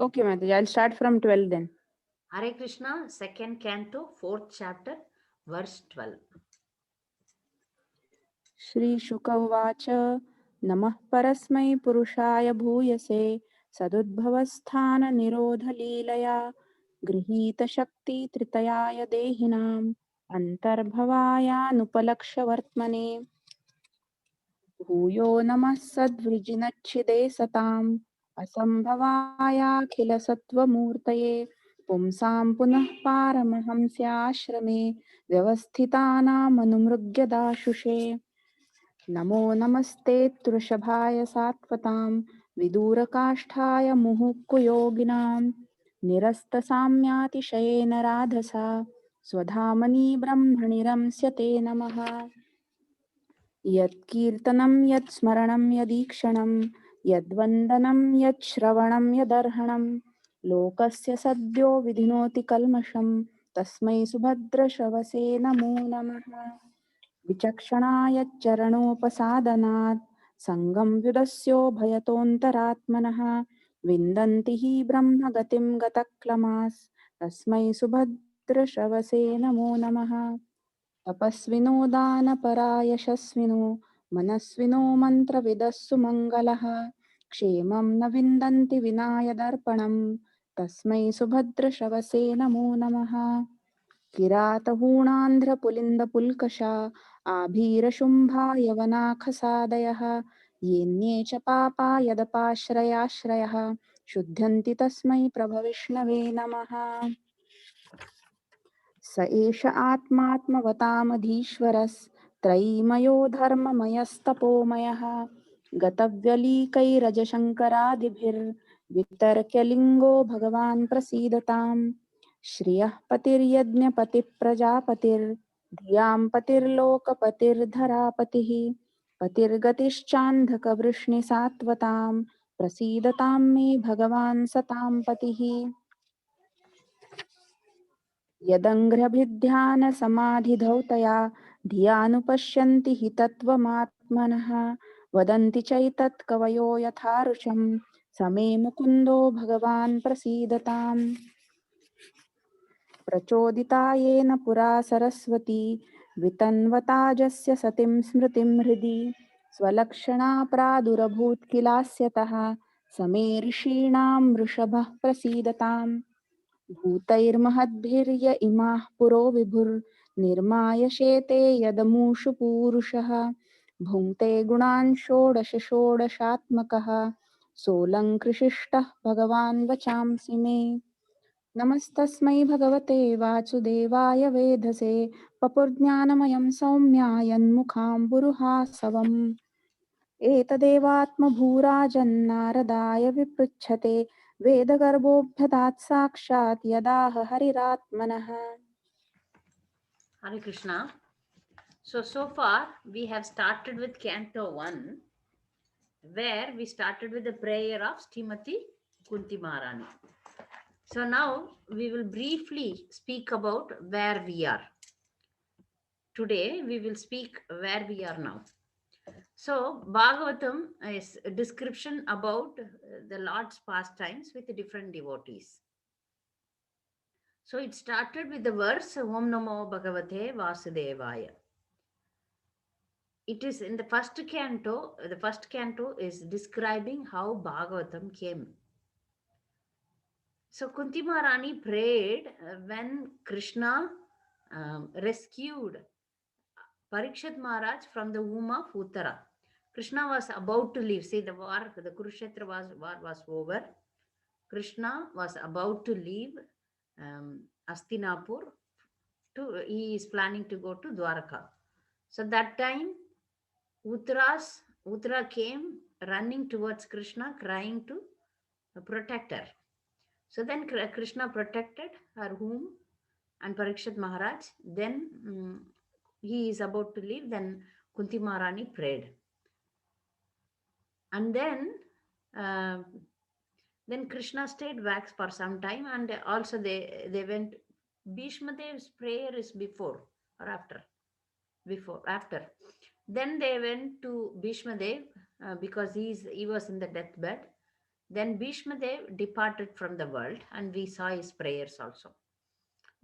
Okay, Mataji, I'll start from 12 then. Hare Krishna, second canto, fourth chapter, verse 12. श्रीशुक उवाच नमः परस्मै पुरुषाय भूयसे सदुद्भवस्थाननिरोधलीलया गृहीतशक्तित्रितयाय देहिनाम् अन्तर्भवायानुपलक्ष्यवर्त्मने भूयो नमः सद्वृजिनच्छिदे सताम् असम्भवायाखिलसत्त्वमूर्तये पुंसां पुनः पारमहंस्याश्रमे व्यवस्थितानामनुमृग्यदाशुषे नमो नमस्ते वृषभाय सात्वतां विदूरकाष्ठाय मुहुःकुयोगिनां निरस्तसाम्यातिशयेन राधसा स्वधामनि ब्रह्मणि रंस्यते नमः यत्कीर्तनं यत्स्मरणं यदीक्षणं यद्वन्दनं यच्छ्रवणं यदर्हणं लोकस्य सद्यो विधिनोति कल्मषं तस्मै सुभद्रश्रवसे नमो नमः विचक्षणायच्चरणोपसादनात् सङ्गं व्युदस्यो भयतोऽन्तरात्मनः विन्दन्ति हि ब्रह्मगतिं गतक्लमास् तस्मै सुभद्रश्रवसे नमो नमः तपस्विनो दानपरायशस्विनो मनस्विनो मन्त्रविदः सुमङ्गलः क्षेमं न विन्दन्ति विनायदर्पणं तस्मै सुभद्रश्रवसे नमो नमः किरातहूणान्ध्रपुलिन्दपुल्कषा आभीरशुम्भा यवनाखसादयः येन्ये च पापा यदपाश्रयाश्रयः शुध्यन्ति तस्मै प्रभविष्णवे नमः स एष आत्मात्मवतामधीश्वरस्त्रयीमयो धर्ममयस्तपोमयः गतव्यलीकैरजशङ्करादिभिर्वितर्क्यलिङ्गो भगवान् प्रसीदताम् श्रियः पतिर्यज्ञपतिप्रजापतिर्धियां पतिर्लोकपतिर्धरापतिः पतिर्गतिश्चान्धकवृष्णिसात्वतां प्रसीदतां मे भगवान् सतां पतिः यदङ्घ्र्यभिध्यानसमाधिधौतया धियानुपश्यन्ति हि तत्त्वमात्मनः वदन्ति चैतत् कवयो यथारुषं समे मुकुन्दो भगवान् प्रसीदताम् प्रचोदिता येन पुरा सरस्वती वितन्वताजस्य सतीं स्मृतिं हृदि स्वलक्षणा प्रादुरभूत् किलास्यतः समे ऋषीणां वृषभः प्रसीदताम् भूतैर्महद्भिर्य इमाः पुरो विभुर्निर्मायशेते यदमूषु पूरुषः भुङ्क्ते गुणान् षोडश षोडशात्मकः सोऽलङ्कृशिष्टः भगवान् वचांसि मे नमस्तस्मै भगवते वासुदेवाय वेधसे पपुर्ज्ञानमयं सौम्यायन्मुखाम्बुरुहासवम् एतदेवात्मभूराजन्नारदाय विपृच्छते वेदगर्भोऽभ्यदात् साक्षात् यदाह हरिरात्मनः Hare Krishna. So far we have started with Canto 1, where we started with the prayer of Srimati Kunti Maharani. So now we will briefly speak about where we are. Today we will speak where we are now. So Bhagavatam is a description about the Lord's pastimes with different devotees. So it started with the verse Om Namo Bhagavate Vasudevaya. It is in the first canto. The first canto is describing how Bhagavatam came. So Kunti Maharani prayed when Krishna rescued Parikshit Maharaj from the womb of Uttara. Krishna was about to leave. See, the war, the Kurukshetra war was over. Krishna was about to leave Astinapur. He is planning to go to Dwaraka. So that time, Uttara came running towards Krishna, crying to protect her. So then Krishna protected her womb and Parikshit Maharaj. Then he is about to leave. Then Kunti Maharani prayed. And then Krishna stayed back for some time, and also they went. Bhishma Dev's prayer is before or after? Before, after. Then they went to Bhishma Dev because he was in the deathbed. Then Bhishma Dev departed from the world, and we saw his prayers also.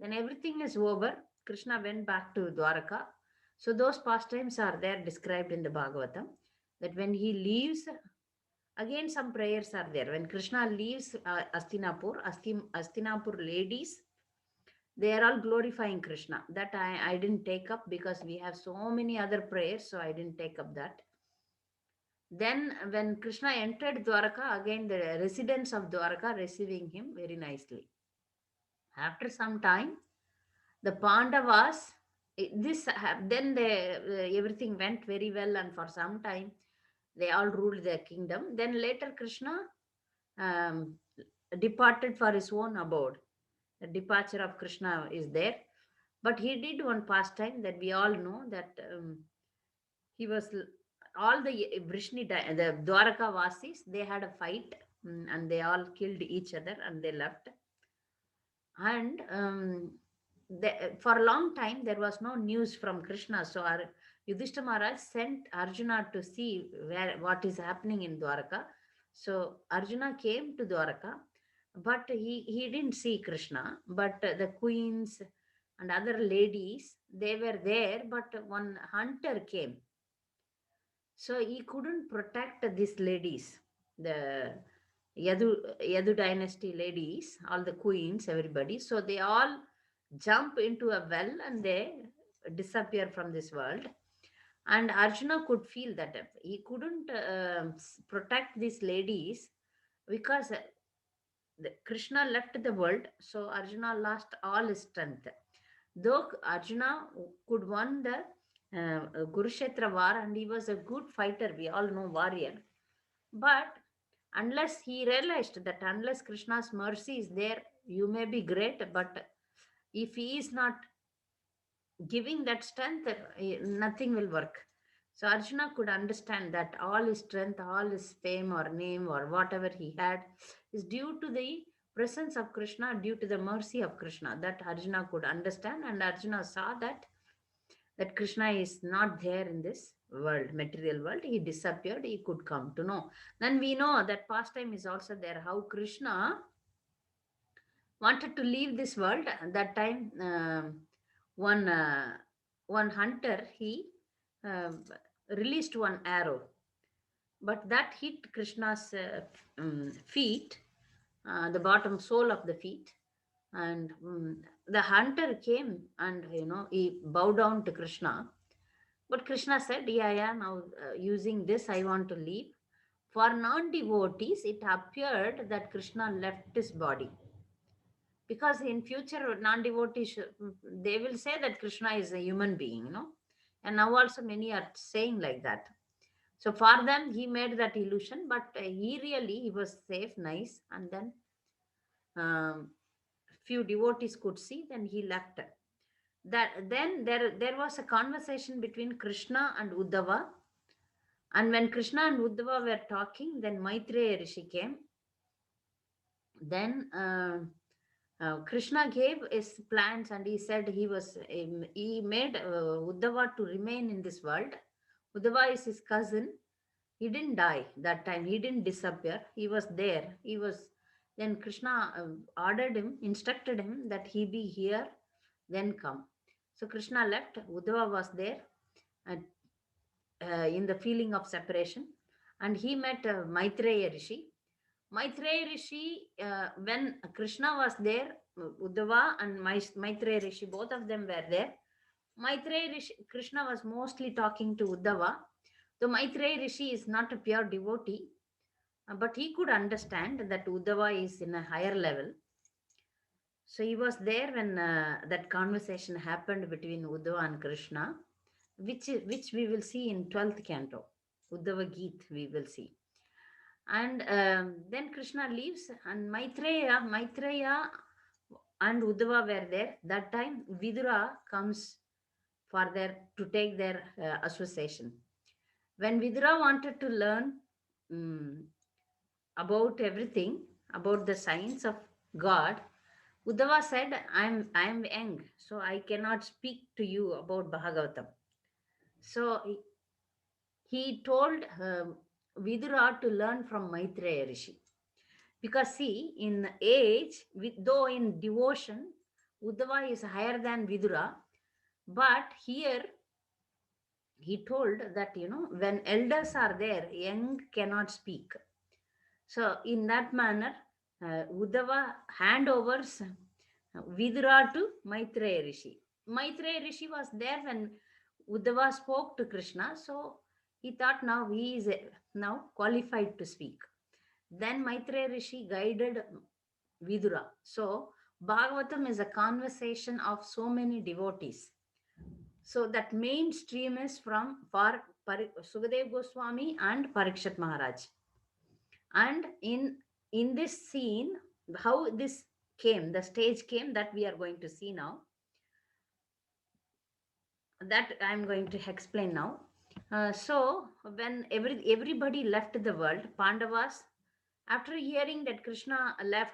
Then everything is over. Krishna went back to Dwaraka. So those pastimes are there described in the Bhagavatam. That when he leaves, again some prayers are there. When Krishna leaves Astinapur ladies, they are all glorifying Krishna. That I didn't take up because we have so many other prayers, so I didn't take up that. Then when Krishna entered Dwaraka, again the residents of Dwaraka receiving him very nicely. After some time, the Pandavas, then everything went very well, and for some time they all ruled their kingdom. Then later Krishna um, departed for his own abode. The departure of Krishna is there, but he did one pastime that we all know, that he was all the the Dwaraka Vasis, they had a fight, and they all killed each other and they left. And for a long time there was no news from Krishna. So our Yudhishthira Maharaj sent Arjuna to see what is happening in Dwaraka. So Arjuna came to Dwaraka, but he didn't see Krishna. But the queens and other ladies, they were there, but one hunter came. So he couldn't protect these ladies, the Yadu dynasty ladies, all the queens, everybody. So they all jump into a well and they disappear from this world. And Arjuna could feel that he couldn't protect these ladies because Krishna left the world. So Arjuna lost all his strength. Though Arjuna could won the Kurukshetra war, and he was a good fighter, we all know, warrior. But unless he realized that unless Krishna's mercy is there, you may be great, but if he is not giving that strength, nothing will work. So Arjuna could understand that all his strength, all his fame or name or whatever he had is due to the presence of Krishna, due to the mercy of Krishna. That Arjuna could understand, and Arjuna saw that Krishna is not there in this world, material world. He disappeared. He could come to know. Then we know that pastime is also there. How Krishna wanted to leave this world. At that time, one one hunter, he uh, released one arrow, but that hit Krishna's feet, the bottom sole of the feet, and the hunter came and he bowed down to Krishna. But Krishna said, yeah, yeah, now using this I want to leave. For non-devotees it appeared that Krishna left his body, because in future non-devotees, they will say that Krishna is a human being, and now also many are saying like that. So for them he made that illusion, but he was safe, nice. And then um, few devotees could see, then he left. That then there was a conversation between Krishna and Uddhava. And when Krishna and Uddhava were talking, then Maitreya Rishi came. Then Krishna gave his plans, and he said he made Uddhava to remain in this world. Uddhava is his cousin. He didn't die that time. He didn't disappear. He was there. Then Krishna ordered him, instructed him that he be here, then come. So Krishna left. Uddhava was there, and in the feeling of separation, and he met Maitreya Rishi. Maitreya Rishi, when Krishna was there, Uddhava and Maitreya Rishi, both of them were there. Maitreya Rishi, Krishna was mostly talking to Uddhava. Though Maitreya Rishi is not a pure devotee, but he could understand that Uddhava is in a higher level. So he was there when that conversation happened between Uddhava and Krishna, which we will see in 12th canto, Uddhava Geet, we will see. And then Krishna leaves, and Maitreya and Uddhava were there. That time Vidura comes to take their association. When Vidura wanted to learn um, about everything, about the science of God, Uddhava said, I am young, so I cannot speak to you about Bhagavatam. So he told Vidura to learn from Maitreya Rishi. Because see, in age, though in devotion, Uddhava is higher than Vidura, but here he told that, when elders are there, young cannot speak. So, in that manner, Uddhava handovers Vidura to Maitreya Rishi. Maitreya Rishi was there when Uddhava spoke to Krishna, so he thought now he is now qualified to speak. Then Maitreya Rishi guided Vidura. So, Bhagavatam is a conversation of so many devotees. So that main stream is from for Sukadev Goswami and Parikshit Maharaj. And in this scene, how this came, the stage came, that we are going to see now. That I'm going to explain now. So when everybody left the world, Pandavas, after hearing that Krishna left,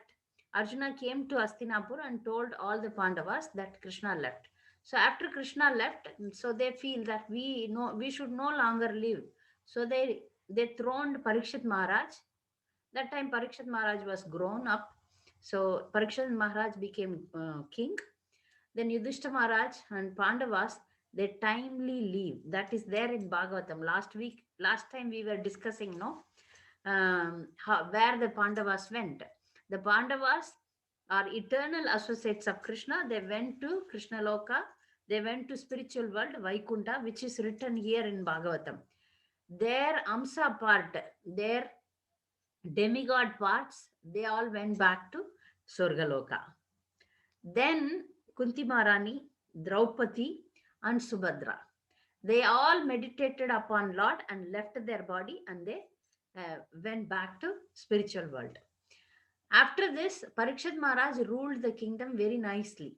Arjuna came to Astinapur and told all the Pandavas that Krishna left. So after Krishna left, so they feel that we should no longer live. So they throned Parikshit Maharaj. That time Parikshit Maharaj was grown up. So Parikshit Maharaj became king. Then Yudhishthira Maharaj and Pandavas, they timely leave. That is there in Bhagavatam. Last time we were discussing, no, where the Pandavas went. The Pandavas are eternal associates of Krishna. They went to Krishna Loka. They went to spiritual world, Vaikunta, which is written here in Bhagavatam. Their Amsa part, their demigod parts, they all went back to Sorgaloka. Then Kunti Maharani, Draupadi, and Subhadra, they all meditated upon Lord and left their body, and they went back to spiritual world. After this, Parikshit Maharaj ruled the kingdom very nicely.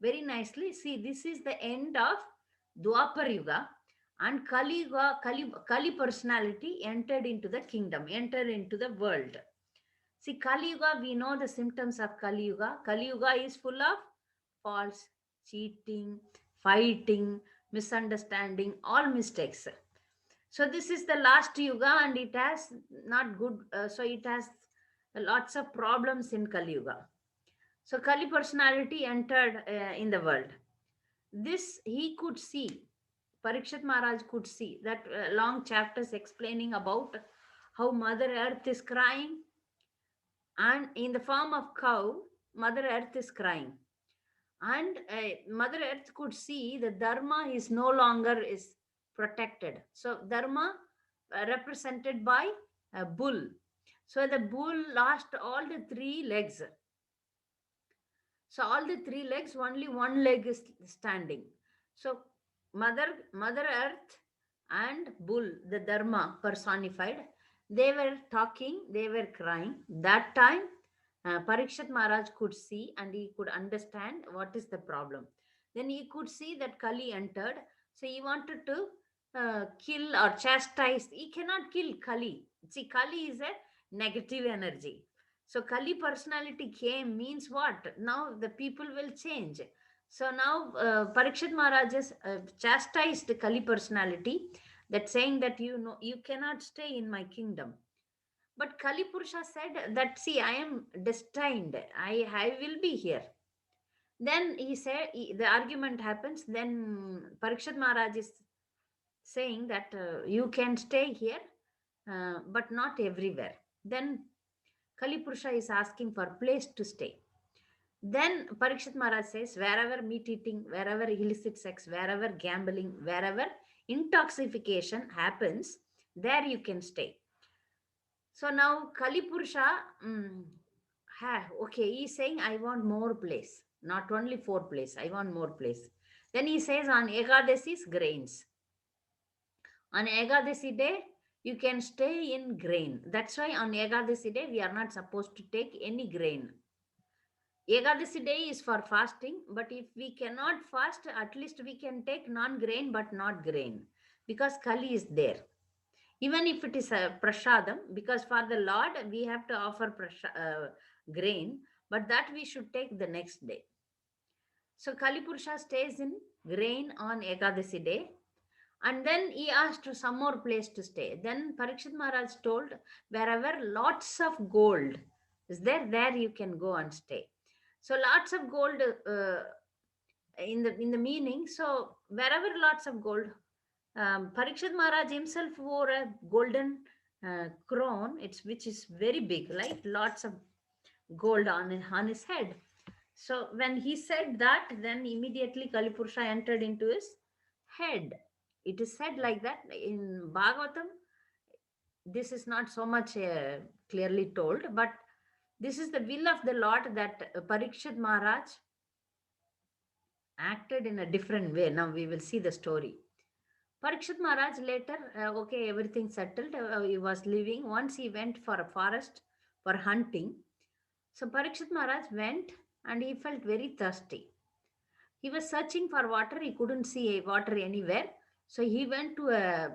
Very nicely. See, this is the end of Dwapar Yuga, and Kali Yuga, Kali personality entered into the kingdom, entered into the world. See, Kali Yuga, we know the symptoms of Kali Yuga. Kali Yuga is full of false, cheating, fighting, misunderstanding, all mistakes. So this is the last Yuga, and it has not good. So it has lots of problems in Kali Yuga. So Kali personality entered in the world. This he could see. Parikshit Maharaj could see that long chapters explaining about how Mother Earth is crying, and in the form of cow, Mother Earth is crying, and Mother Earth could see the Dharma is no longer is protected. So Dharma represented by a bull. So the bull lost all the three legs. So all the three legs, only one leg is standing. So Mother Earth and bull, the Dharma personified, they were talking, they were crying. That time Parikshit Maharaj could see, and he could understand what is the problem. Then he could see that Kali entered. So he wanted to kill or chastise. He cannot kill Kali. See, Kali is a negative energy. So Kali personality came means what? Now the people will change. So now Parikshit Maharaj has chastised Kali personality, that saying that you cannot stay in my kingdom. But Kali Purusha said that, see, I am destined. I will be here. Then he said, the argument happens. Then Parikshit Maharaj is saying that you can stay here, but not everywhere. Then Kali Purusha is asking for place to stay. Then Parikshit Maharaj says, wherever meat eating, wherever illicit sex, wherever gambling, wherever intoxication happens, there you can stay. So now Kali Purusha, okay, he's saying, I want more place, not only 4 place, I want more place. Then he says on Ekadasi's grains. On Ekadasi day, you can stay in grain. That's why on Ekadasi day, we are not supposed to take any grain. Ekadasi day is for fasting, but if we cannot fast, at least we can take non-grain but not grain, because Kali is there. Even if it is a prasadam, because for the Lord we have to offer grain, but that we should take the next day. So Kali Purusha stays in grain on Ekadasi day, and then he asked for some more place to stay. Then Parikshit Maharaj told, wherever lots of gold, is there, there you can go and stay. So lots of gold in the meaning. So wherever lots of gold, Parikshit Maharaj himself wore a golden crown, it's which is very big, like lots of gold on his head. So when he said that, then immediately Kalipurusha entered into his head. It is said like that in Bhagavatam. This is not so much clearly told, but this is the will of the Lord that Parikshit Maharaj acted in a different way. Now we will see the story. Parikshit Maharaj later, okay, everything settled. He was living. Once he went for a forest for hunting. So Parikshit Maharaj went and he felt very thirsty. He was searching for water. He couldn't see water anywhere. So he went to a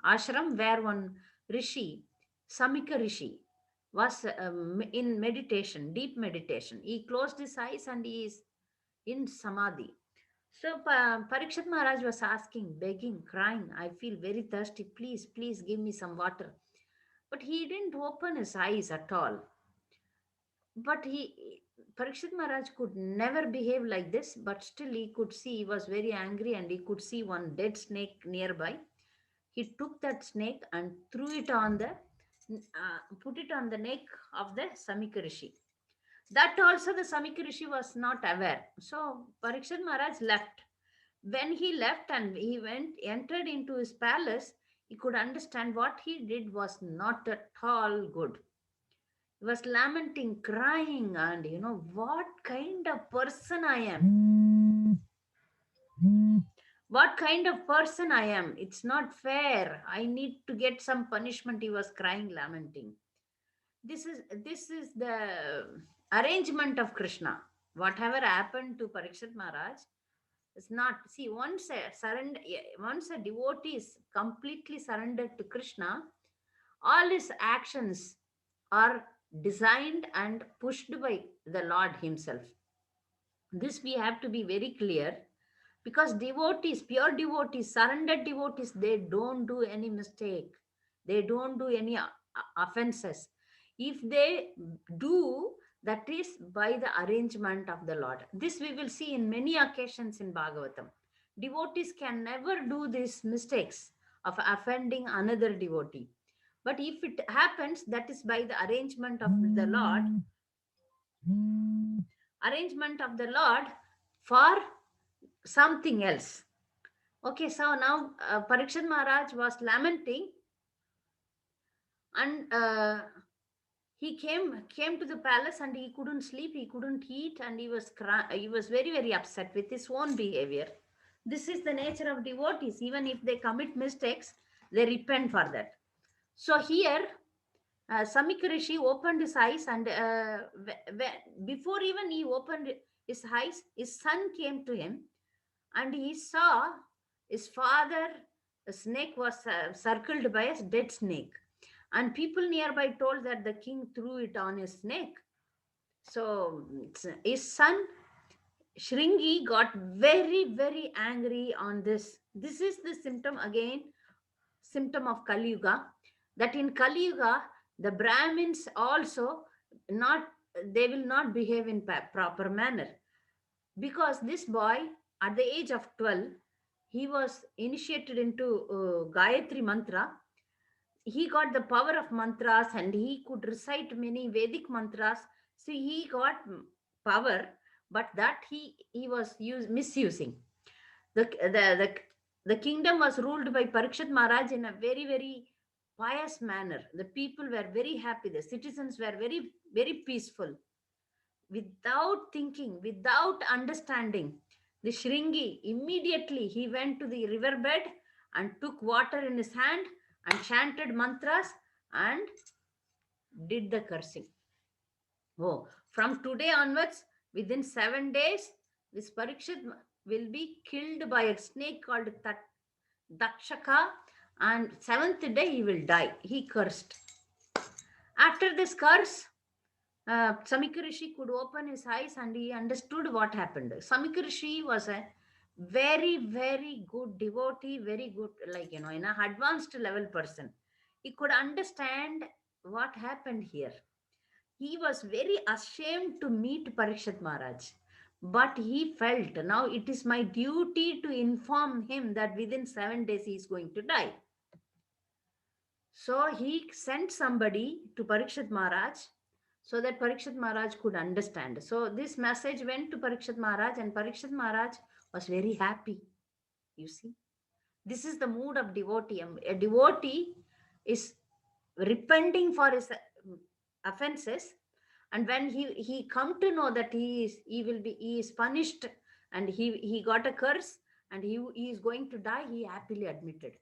ashram where one rishi, Samika Rishi, was in meditation, deep meditation. He closed his eyes and he is in samadhi. So Parikshit Maharaj was asking, begging, crying, I feel very thirsty. Please, please give me some water. But he didn't open his eyes at all. But Parikshit Maharaj could never behave like this, but still he could see, he was very angry and he could see one dead snake nearby. He took that snake and threw it on put it on the neck of the Samika Rishi. That also the Samika Rishi was not aware. So Parikshit Maharaj left. When he left and entered into his palace, he could understand what he did was not at all good. He was lamenting, crying, and what kind of person I am. What kind of person I am. It's not fair. I need to get some punishment. He was crying, lamenting. This is the arrangement of Krishna. Whatever happened to Parikshit Maharaj is not. See, once a devotee is completely surrendered to Krishna, all his actions are designed and pushed by the Lord Himself. This we have to be very clear, because devotees, pure devotees, surrendered devotees, they don't do any mistake. They don't do any offenses. If they do, that is by the arrangement of the Lord. This we will see in many occasions in Bhagavatam. Devotees can never do these mistakes of offending another devotee. But if it happens, that is by the arrangement of the Lord, arrangement of the Lord for something else. Okay, so now Parikshit Maharaj was lamenting, and he came to the palace and he couldn't sleep, he couldn't eat, and he was very very upset with his own behavior. This is the nature of devotees. Even if they commit mistakes, they repent for that. So here, Samika Rishi opened his eyes, and before even he opened his eyes, his son came to him, and he saw his father. A snake was circled by a dead snake, and people nearby told that the king threw it on his snake. So his son Shringi got very very angry on this. This is the symptom again, symptom of Kali Yuga, that in Kali Yuga the Brahmins also not, they will not behave in proper manner, because this boy at the age of 12, he was initiated into Gayatri mantra. He got the power of mantras and he could recite many Vedic mantras. So he got power, but that he was misusing. The kingdom was ruled by Parikshit Maharaj in a very very pious manner. The people were very happy. The citizens were very very peaceful. Without thinking, without understanding, the Shringi immediately he went to the riverbed and took water in his hand and chanted mantras and did the cursing. Oh, from today onwards, within 7 days, this Parikshit will be killed by a snake called Dakshaka, and seventh day he will die. He cursed. After this curse, Samika Rishi could open his eyes and he understood what happened. Samika Rishi was a very, very good devotee, very good, like, in an advanced level person. He could understand what happened here. he was very ashamed to meet Parikshit Maharaj. But he felt, now it is my duty to inform him that within 7 days he is going to die. So he sent somebody to Parikshit Maharaj so that Parikshit Maharaj could understand. So this message went to Parikshit Maharaj, and Parikshit Maharaj was very happy. You see, this is the mood of devotee. A devotee is repenting for his offenses, and when he come to know that he is punished, and he got a curse, and he is going to die, he happily admitted.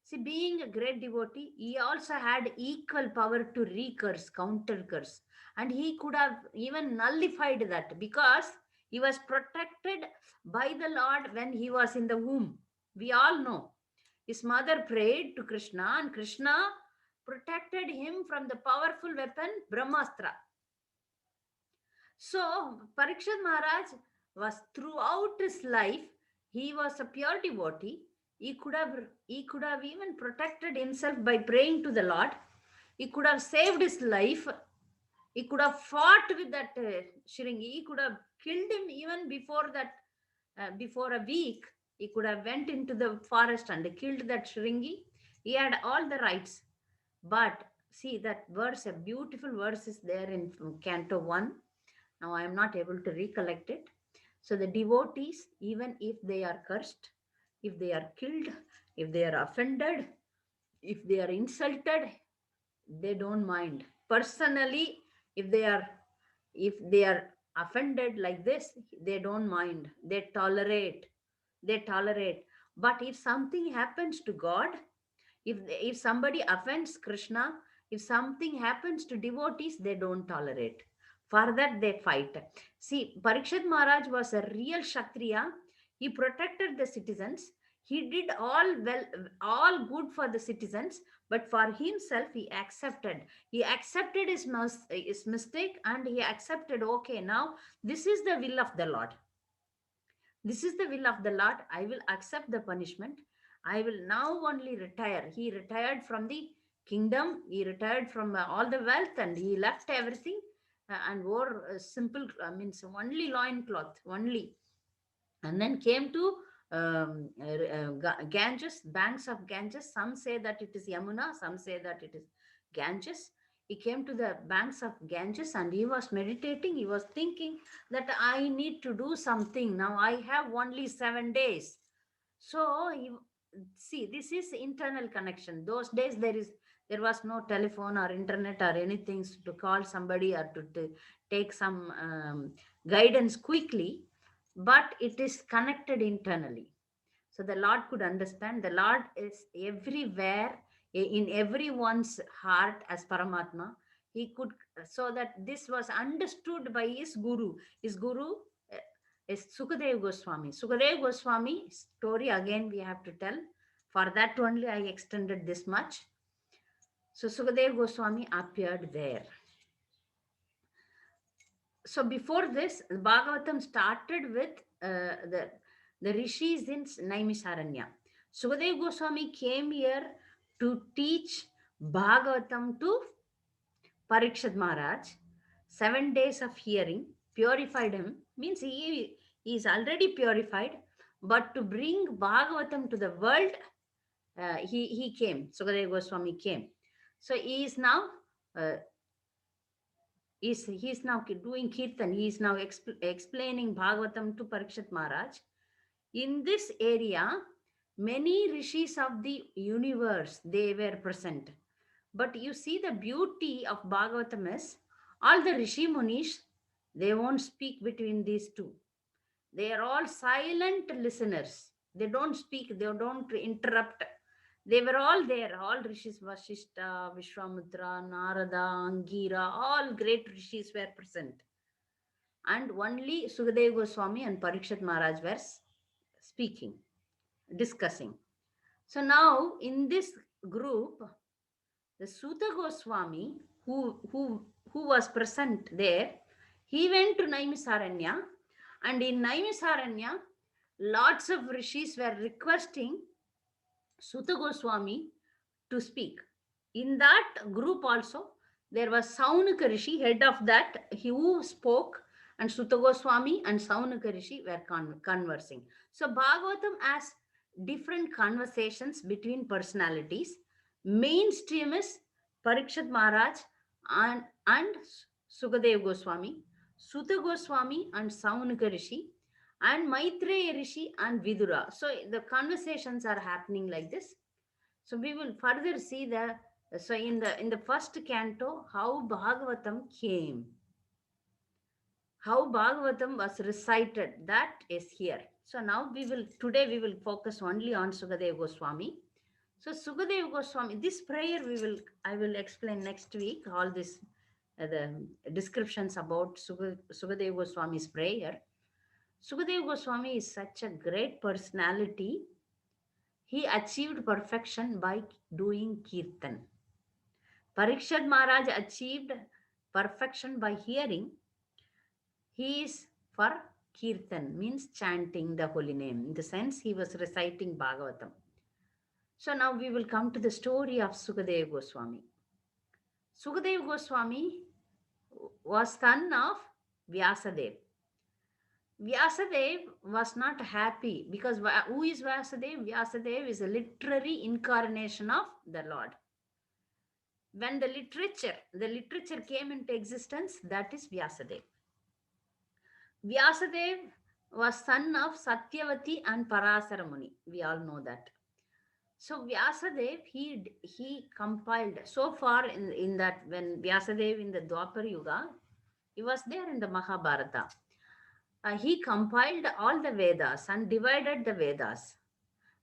See, being a great devotee, he also had equal power to recurse, counter curse. And he could have even nullified that, because he was protected by the Lord when he was in the womb. We all know. His mother prayed to Krishna, and Krishna protected him from the powerful weapon Brahmastra. So, Parikshit Maharaj was throughout his life, he was a pure devotee. He could have even protected himself by praying to the Lord. He could have saved his life. He could have fought with that Shringi. He could have killed him even before that, before a week. He could have went into the forest and killed that Shringi. He had all the rights. But see that verse, a beautiful verse is there in Canto 1. Now I am not able to recollect it. So the devotees, even if they are cursed, if they are killed, if they are offended, if they are insulted, they don't mind. Personally, if they are if they are offended like this, they don't mind. They tolerate. They tolerate. But if something happens to God, if somebody offends Krishna, if something happens to devotees, they don't tolerate. For that they fight. See, Parikshit Maharaj was a real Kshatriya. He protected the citizens. He did all well, all good for the citizens. But for himself, he accepted his mistake, and he accepted, okay, now this is the will of the Lord. This is the will of the Lord. I will accept the punishment. I will now only retire. He retired from the kingdom. He retired from all the wealth, and he left everything, and wore a simple, means only loin cloth, only. And then came to Ganges, banks of Ganges. Some say that it is Yamuna, some say that it is Ganges. He came to the banks of Ganges, and he was meditating. He was thinking that I need to do something. Now I have only 7 days. So see, this is internal connection. Those days there was no telephone or internet or anything to call somebody, or to take some guidance quickly, but it is connected internally. So the Lord could understand. The Lord is everywhere, in everyone's heart as Paramatma. He could, so that this was understood by his guru. His guru uh, is Sukadev Goswami. Sukadev Goswami story again we have to tell. For that only I extended this much. So Sukadev Goswami appeared there. So before this, Bhagavatam started with the rishis in Naimisaranya. Sukadev Goswami came here to teach Bhagavatam to Parikshit Maharaj. 7 days of hearing purified him, means he is already purified, but to bring Bhagavatam to the world, he came. Sukadev Goswami came. So he is now uh, he's now doing kirtan. He is now explaining Bhagavatam to Parikshit Maharaj. In this area, many rishis of the universe, they were present. But you see, the beauty of Bhagavatam is all the rishi munis, they won't speak between these two. They are all silent listeners. They don't speak, they don't interrupt. They were all there, all rishis, Vashishta, Vishwamutra, Narada, Angira, all great rishis were present. And only Sukadev Goswami and Parikshit Maharaj were speaking, discussing. So now in this group, the Suta Goswami, who was present there, he went to Naimisaranya, and in Naimisaranya, lots of rishis were requesting Suta Goswami to speak. In that group also, There was Saunika Rishi, head of that, he who spoke, and Sutta Goswami and Saunika Rishi were conversing. So Bhagavatam has different conversations between personalities. Mainstream is Parikshit Maharaj and Sukadev Goswami, Sutta Goswami and Saunika Rishi, and Maitreya Rishi and Vidura. So the conversations are happening like this. So we will further see the, so in the first canto how Bhagavatam came, how Bhagavatam was recited, that is here. So now we will focus only on Sukadev Goswami. So Sukadev Goswami, this prayer I will explain next week, all this the descriptions about Sukadev Goswami's prayer. Sukadev Goswami is such a great personality. He achieved perfection by doing kirtan. Parikshit Maharaj achieved perfection by hearing. He is for kirtan, means chanting the holy name. In the sense, he was reciting Bhagavatam. So now we will come to the story of Sukadev Goswami. Sukadev Goswami was son of Vyasadev. Vyasadev was not happy because who is Vyasadev? Vyasadev is a literary incarnation of the Lord. When the literature came into existence, that is Vyasadev. Vyasadev was son of Satyavati and Parasara Muni. We all know that. So Vyasadev, he compiled so far in that when Vyasadev in the Dwapar Yuga, he was there in the Mahabharata. He compiled all the Vedas and divided the Vedas,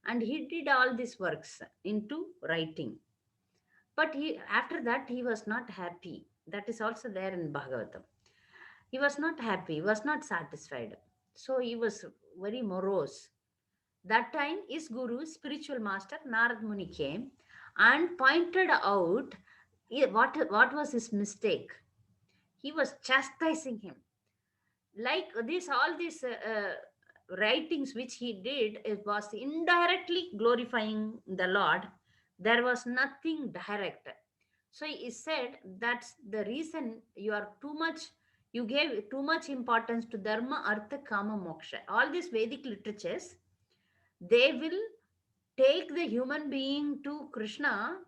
and he did all these works into writing. But after that he was not happy. That is also there in Bhagavatam. He was not happy, he was not satisfied. So he was very morose. That time his guru, spiritual master Narad Muni came and pointed out what was his mistake. He was chastising him. Like this, all these writings which he did, it was indirectly glorifying the Lord. There was nothing direct. So he said that's the reason you gave too much importance to dharma, artha, kama, moksha. All these Vedic literatures, they will take the human being to Krishna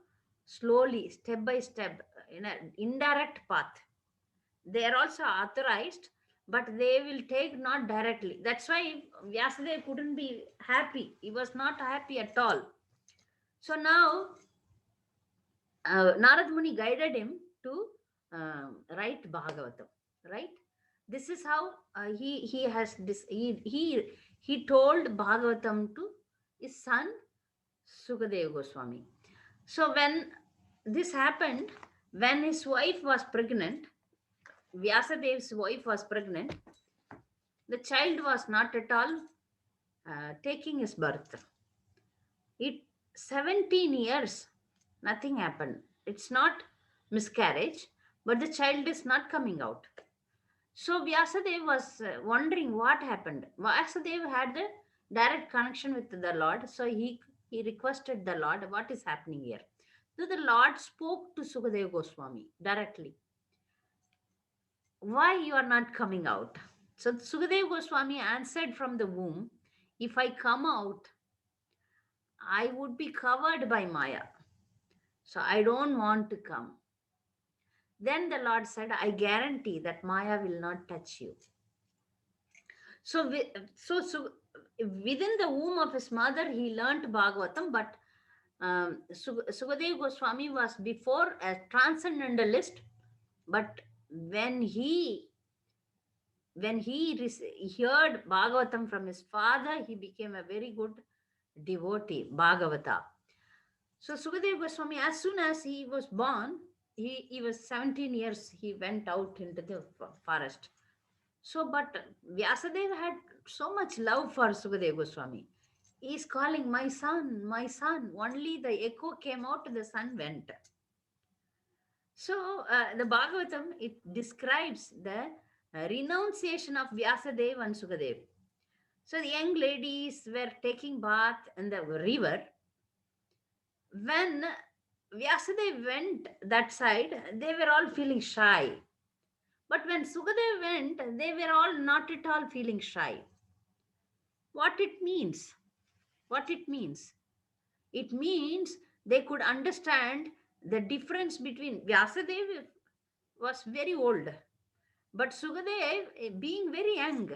slowly, step by step, in an indirect path. They are also authorized, but they will take not directly. That's why Vyasadeva couldn't be happy. He was not happy at all. So now Narad Muni guided him to write Bhagavatam. Right? This is how he has this. He told Bhagavatam to his son Sukadeva Goswami. So when this happened, when his wife was pregnant, Vyasadev's wife was pregnant, the child was not at all taking his birth. It 17 years, nothing happened. It's not miscarriage, but the child is not coming out. So Vyasadeva was wondering what happened. Vyasadeva had the direct connection with the Lord, so he requested the Lord, what is happening here? So the Lord spoke to Sukadeva Goswami directly. Why you are not coming out? So Sukadeva Goswami answered from the womb, if I come out, I would be covered by Maya. So I don't want to come. Then the Lord said, I guarantee that Maya will not touch you. So, within the womb of his mother, he learnt Bhagavatam, but Sukadeva Goswami was before a transcendentalist, but when he heard Bhagavatam from his father, he became a very good devotee, Bhagavata. So Sukadeva Goswami, as soon as he was born, he was 17 years, he went out into the forest. So, but Vyasadeva had so much love for Sukadeva Goswami. He is calling, my son, my son. Only the echo came out, the son went. So, the Bhagavatam, it describes the renunciation of Vyasadeva and Sukadeva. So, the young ladies were taking bath in the river when Vyasadeva went that side, they were all feeling shy. But when Sukadeva went, they were all not at all feeling shy. What it means? What it means? It means they could understand the difference between Vyasadeva was very old, but Sukadev being very young.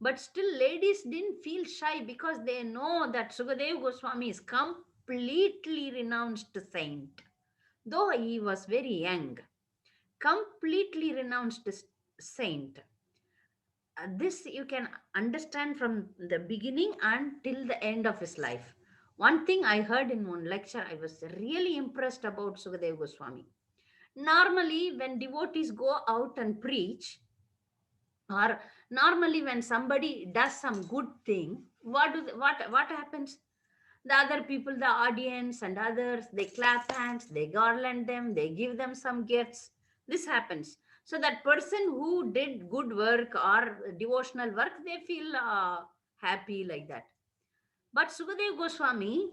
But still, ladies didn't feel shy because they know that Sukadev Goswami is completely renounced saint, though he was very young, completely renounced saint. This you can understand from the beginning until the end of his life. One thing I heard in one lecture, I was really impressed about Sukadeva Goswami. Normally, when devotees go out and preach, or normally when somebody does some good thing, what happens? The other people, the audience and others, they clap hands, they garland them, they give them some gifts. This happens. So that person who did good work or devotional work, they feel happy like that. But Sukadev Goswami,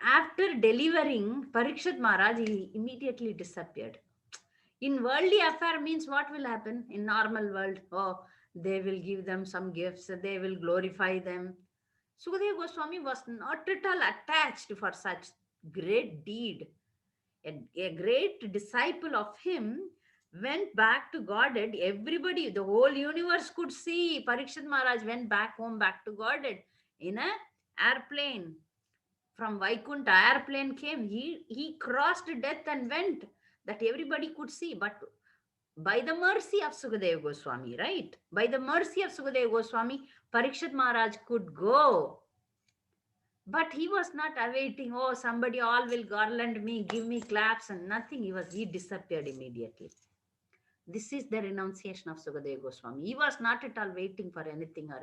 after delivering Parikshit Maharaj, he immediately disappeared. In worldly affair means what will happen in normal world? Oh, they will give them some gifts, they will glorify them. Sukadeva Goswami was not at all attached for such great deed. A great disciple of him went back to Godhead. Everybody, the whole universe could see Parikshit Maharaj went back home, back to Godhead in a airplane. From Vaikunta, airplane came. He crossed death and went. That everybody could see. But by the mercy of Sukadeva Goswami, right? By the mercy of Sukadeva Goswami, Parikshit Maharaj could go. But he was not awaiting, oh, somebody all will garland me, give me claps and nothing. He disappeared immediately. This is the renunciation of Sukadeva Goswami. He was not at all waiting for anything or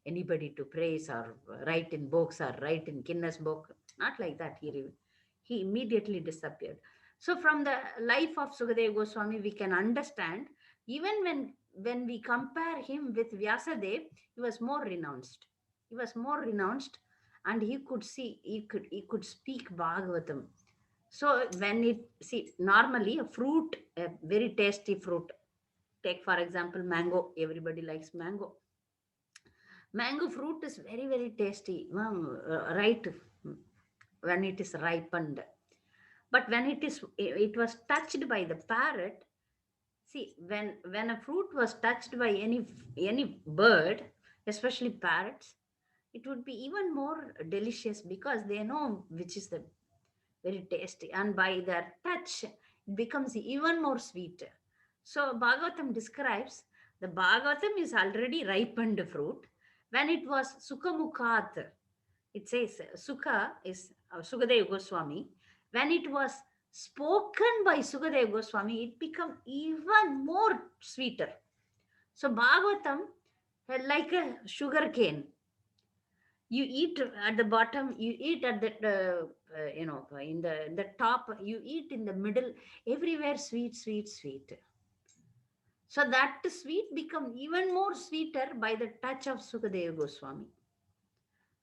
anybody to praise or write in books or write in Guinness book. Not like that. He immediately disappeared. So from the life of Sukadeva Goswami, we can understand, even when we compare him with Vyasadev, he was more renounced. He was more renounced, and he could speak Bhagavatam. So when it see normally a fruit, a very tasty fruit. Take for example mango. Everybody likes mango. Mango fruit is very very tasty. Right, when it is ripened. But when it was touched by the parrot. See, when a fruit was touched by any bird, especially parrots, it would be even more delicious because they know which is the very tasty, and by their touch it becomes even more sweet. So Bhagavatam describes the Bhagavatam is already ripened fruit. When it was Sukhamukhat, it says Sukha is Sukadeva Goswami. When it was spoken by Sukadeva Goswami, it become even more sweeter. So Bhagavatam, like a sugar cane, you eat at the bottom, you eat at the in the top, you eat in the middle, everywhere sweet sweet sweet. So that sweet become even more sweeter by the touch of Sukadeva Goswami.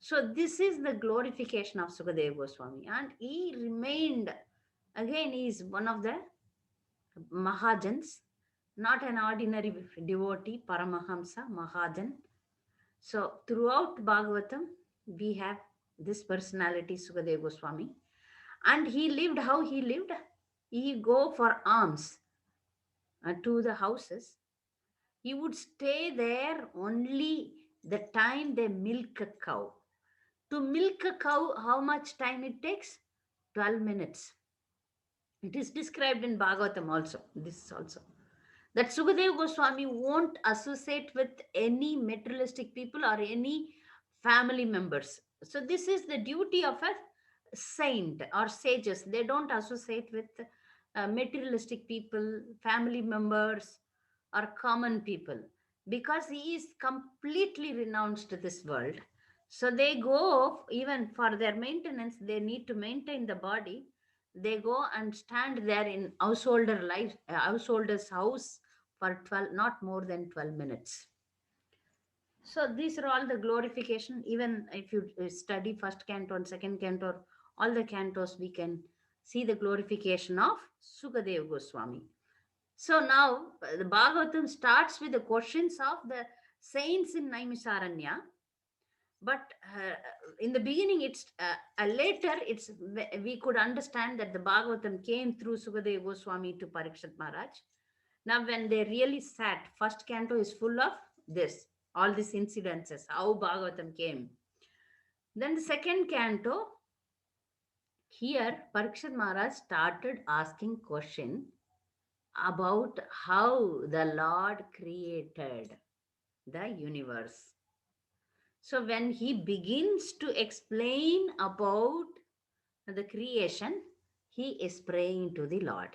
So this is the glorification of Sukadeva Goswami, and he remained, again he is one of the Mahajans, not an ordinary devotee, Paramahamsa Mahajan. So throughout Bhagavatam, we have this personality, Sukadeva Goswami. And he lived how he lived. He go for alms to the houses. He would stay there only the time they milk a cow. To milk a cow, how much time it takes? 12 minutes. It is described in Bhagavatam also. This is also. That Sukadeva Goswami won't associate with any materialistic people or any family members. So this is the duty of a saint or sages. They don't associate with materialistic people, family members, or common people, because he is completely renounced this world. So they go, even for their maintenance, they need to maintain the body. They go and stand there in householder's house for 12, not more than 12 minutes. So these are all the glorification. Even if you study first canto and second canto, all the cantos, we can see the glorification of Sukadeva Goswami. So now the Bhagavatam starts with the questions of the saints in Naimisaranya. But in the beginning, it's later. We could understand that the Bhagavatam came through Sukadeva Goswami to Parikshit Maharaj. Now, when they really sat, first canto is full of this, all these incidences, how Bhagavatam came. Then the second canto, here Parikshit Maharaj started asking question about how the Lord created the universe. So when he begins to explain about the creation, he is praying to the Lord.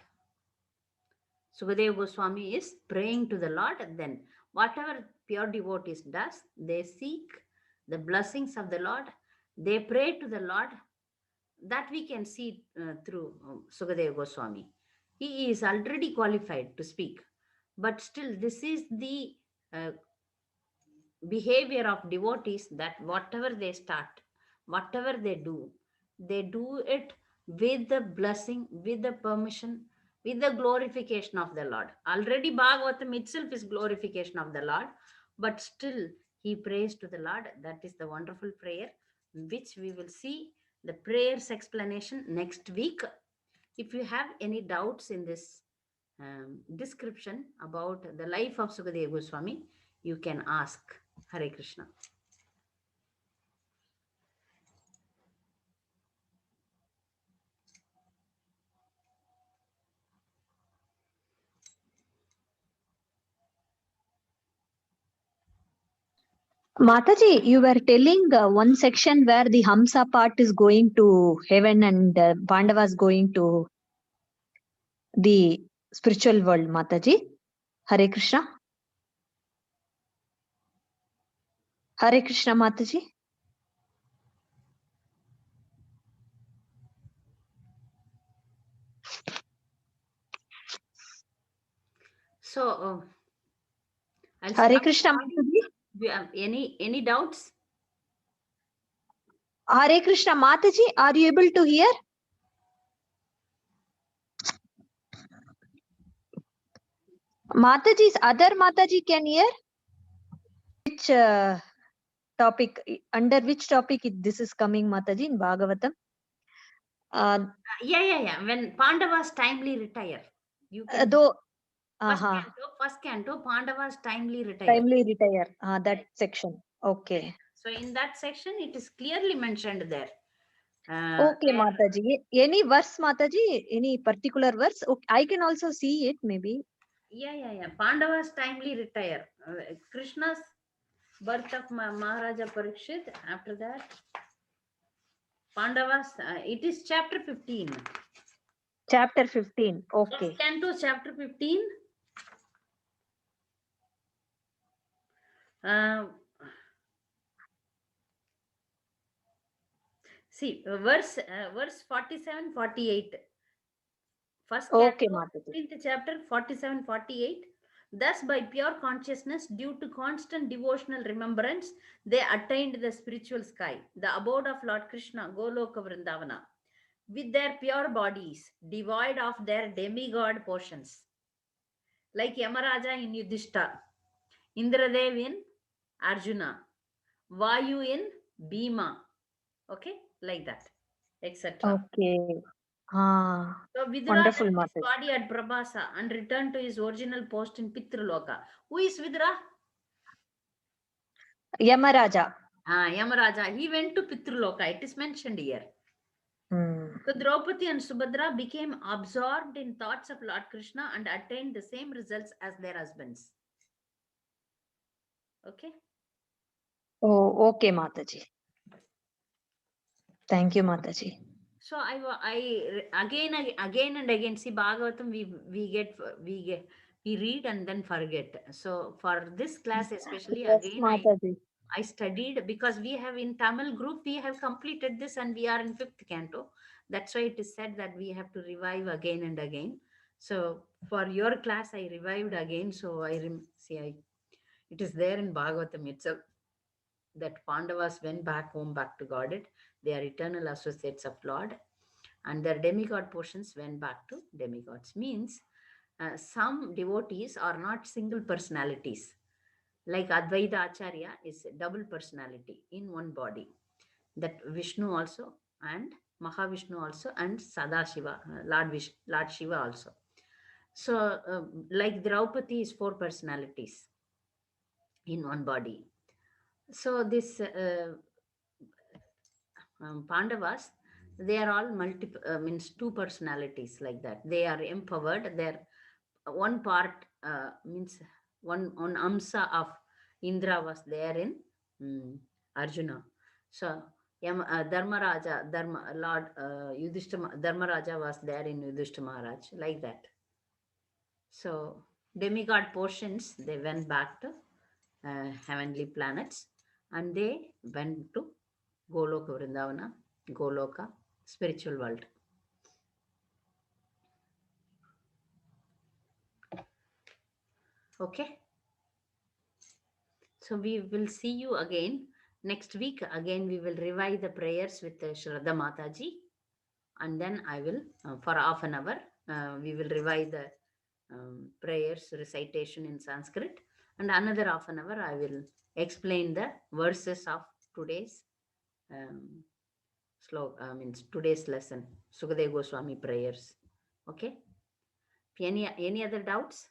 Sukadeva Goswami is praying to the Lord, and then whatever pure devotees does, they seek the blessings of the Lord. They pray to the Lord. That we can see through Sukadeva Goswami. He is already qualified to speak, but still, this is the behavior of devotees, that whatever they start, whatever they do it with the blessing, with the permission, with the glorification of the Lord. Already Bhagavatam itself is glorification of the Lord, but still he prays to the Lord. That is the wonderful prayer, which we will see the prayers explanation next week. If you have any doubts in this description about the life of Sukadeva Goswami, you can ask. Hare Krishna. Mataji, you were telling one section where the Hamsa part is going to heaven and Pandavas going to the spiritual world, Mataji. Hare Krishna. Hare Krishna, Mataji. So, I'll Hare start Krishna, recording. Mataji. Do you have any doubts? Hare Krishna, Mataji. Are you able to hear? Mataji's other Mataji can hear? Which topic, under which topic this is coming, Mataji, in Bhagavatam? Yeah. When Pandavas timely retire, you can. Though, First canto, Pandavas timely retire. timely retire. That section. Okay. So in that section, it is clearly mentioned there. Okay, Mataji. Any verse, Mataji? Any particular verse? Okay, I can also see it, maybe. Yeah. Pandavas timely retire. Krishna's birth of Maharaja Parikshit. After that, Pandavas. It is chapter 15. Chapter 15. Okay. First canto, chapter 15. See, verse 47, 48. First Okay, canto, Mataji. 15th chapter, 47, 48. Thus, by pure consciousness, due to constant devotional remembrance, they attained the spiritual sky, the abode of Lord Krishna, Goloka Vrindavana, with their pure bodies, devoid of their demigod portions, like Yamaraja in Yudhishthira, Indradev in Arjuna, Vayu in Bhima, okay, like that, etc. Okay. So Vidura Wonderful, left his Mataji. body at Prabhasa and returned to his original post in Pitraloka. Who is Vidura? Yamaraja. Yamaraja. He went to Pitraloka. It is mentioned here. So Draupadi and Subhadra became absorbed in thoughts of Lord Krishna and attained the same results as their husbands. Okay. Oh, okay, Mataji. Thank you, Mataji. So I again and again see Bhagavatam. We read and then forget. So for this class especially, Yes, again Mataji. I studied, because we have in Tamil group, we have completed this and we are in 5th canto. That's why it is said that we have to revive again and again. So for your class, I revived again. So it is there in Bhagavatam itself that Pandavas went back home, back to Godhead. They are eternal associates of Lord. and their demigod portions went back to demigods. Means some devotees are not single personalities. Like Advaita Acharya is a double personality in one body. That Vishnu also, and Mahavishnu also, and Sadashiva, Lord Shiva also. So, like Draupadi is 4 personalities in one body. So this Pandavas, they are all means 2 personalities like that. They are empowered. Their one part means one Amsa of Indra was there in Arjuna. So Dharmaraja, Lord Yudhishthira, Dharmaraja was there in Yudhishthira Maharaj, like that. So demigod portions, they went back to heavenly planets, and they went to Goloka Vrindavana, Goloka, spiritual world. Okay. So we will see you again next week. Again, we will revive the prayers with Shraddha Mataji, and then I will, for half an hour, we will revive the prayers recitation in Sanskrit, and another half an hour I will explain the verses of today's means today's lesson, Sukadeva Goswami prayers. Okay. Any other doubts?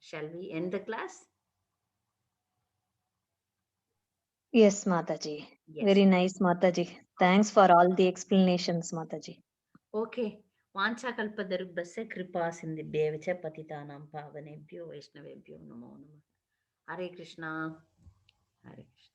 Shall we end the class? Yes, Mataji. Yes. Very nice, Mataji. Thanks for all the explanations, Mataji. Okay. वाञ्छाकल्पतरुभ्यश्च कृपा सिन्धुभ्येव च पतितानां पावनेभ्यो वैष्णवेभ्यो नमो नमः. Hare Krishna. Hare Krishna.